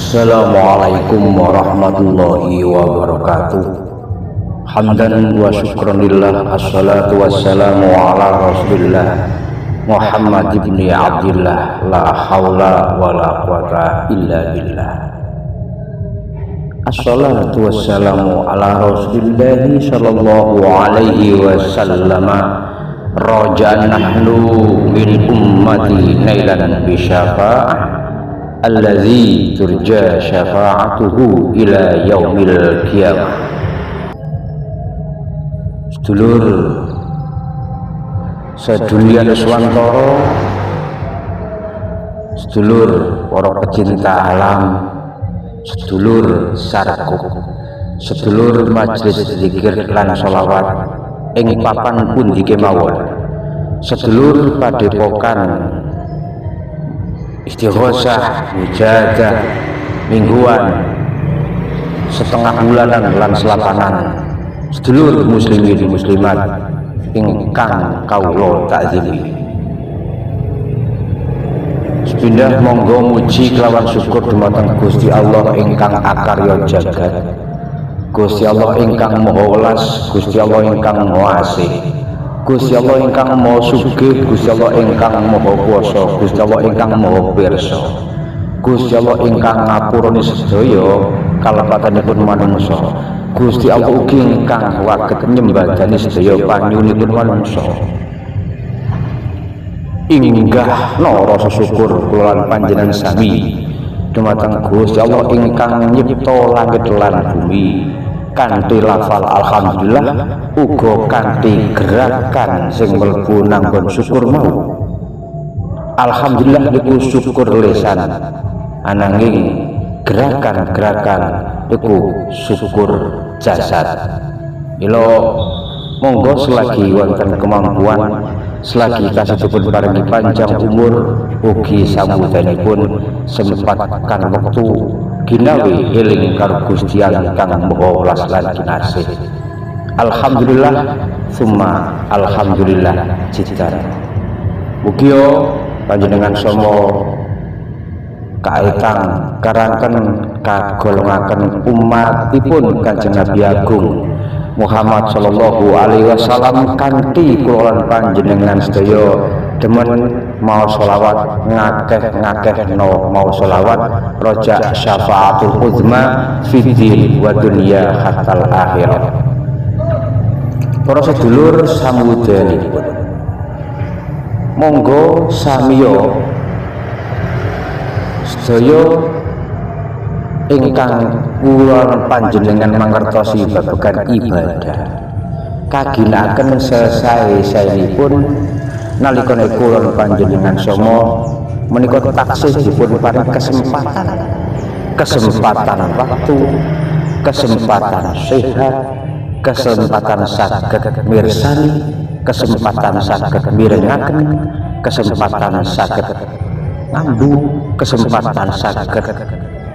Assalamualaikum warahmatullahi wabarakatuh. Hamdan wa syukran lillah, assalatu wassalamu ala rasulillah Muhammad ibni Abdillah, la hawla wa la quwata illa billah. Assalatu wassalamu ala rasulillah sallallahu alaihi wasallam. Raja'an nahnu min ummati nailan bisyafa'ah allazi turja syafa'atuhu ila yaumil qiyamah. Sedulur sedulian swantara, sedulur para pecinta alam, sedulur sarkuk, sedulur majelis zikir lan sholawat ing papan pundi kemawon, sedulur padepokan istighosah, mujahadah, mingguan, setengah bulanan lan selapanan, sedulur muslimin muslimat ingkang kawula takzimi. Sepindah monggo muji kelawan syukur dumateng Gusti Allah ingkang akarya jagat, Gusti Allah ingkang maha welas, Gusti Allah ingkang maha asih, Gusti Allah ingkang maha sugih, Gusti Allah ingkang maha kuwasa, Gusti Allah ingkang maha pirsa, Gusti Allah ingkang ngapurani sedaya kalepatanipun manungsa, Gusti Allah ugi ingkang waget nyembadani sedaya panyunipun manungsa. Inggahna rasa syukur kula lan panjenengan sami dumateng Gusti Allah ingkang nyipta langit lan bumi kanthi lafal alhamdulillah, uga kanthi gerakan sing mlebu nanggon syukur mau. Alhamdulillah niku syukur lisan, ananging gerakan-gerakan niku syukur jasad. Mila monggo selagi wonten kemampuan, selagi kasebut paringi panjang umur, ugi sambutanipun sempatkan wektu ginawi eling karo Gusti ingkang maha welas lan kinasih. Alhamdulillah summa alhamdulillah jidan. Mugi panjenengan sama kaitang karanken kagolongaken umatipun Kanjeng Nabi Agung Muhammad sallallahu alaihi wasallam kanthi kula lan panjenengan sedaya demen mau sholawat ngakeh mau sholawat roja syafaatul uzma fiddin wa dunya hatal akhirah. Para sedulur samudyanipun, monggo samiya sedaya ingkang kula panjenengan mangertosi babagan ibadah kaginaken sesae-saenipun nalika kula panjenengan sama menika taksih dipun paring kesempatan waktu, kesempatan sehat, kesempatan saged mirsani, kesempatan saged mirengaken, kesempatan saged ngambu, kesempatan saged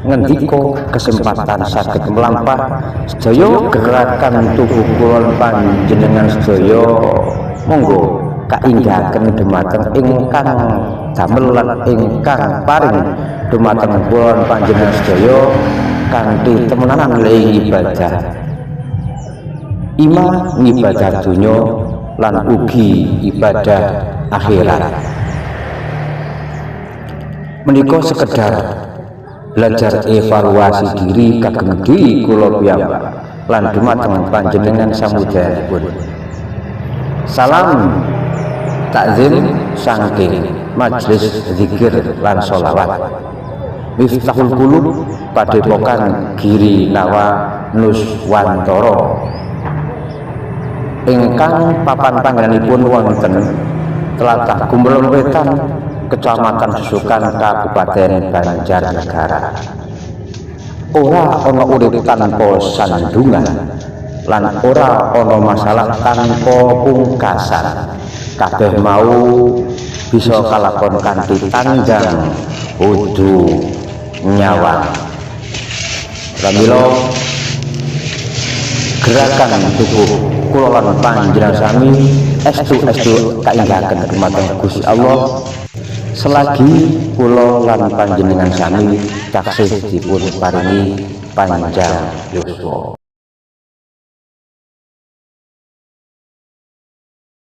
ngendika, kesempatan saged melampah sedaya gerakan tubuh kula panjenengan sedaya monggo kainggaken dumateng ingkang damel lan ingkang paring dumateng kula panjenengan sedaya kanthi temenanan ing ibadah iman, ibadah dunya lan ugi ibadah akhirat. Menika sekedar belajar evaluasi diri kagem diri kula piyambak lan dumateng panjenengan samudyanipun. Salam takzim saking majelis zikir lan sholawat Miftahul Qulub padepokan Giri Nawa Nuswantara ingkang papan panggenanipun wonten Tlatah Gumulung Wetan, Kecamatan Susukan, Kabupaten Banjarnegara. Ora ana urip tanpa sandungan lan ora ana masalah tanpa pungkasan. Kabeh mau bisa kalakon kanthi tanjang kudu nyawa. Pramila gerakan tubuh kula lan panjenengan sami estu kainggaken dumateng Gusti Allah selagi kula lan panjenengan sami taksih dipun paringi panjang yuswa.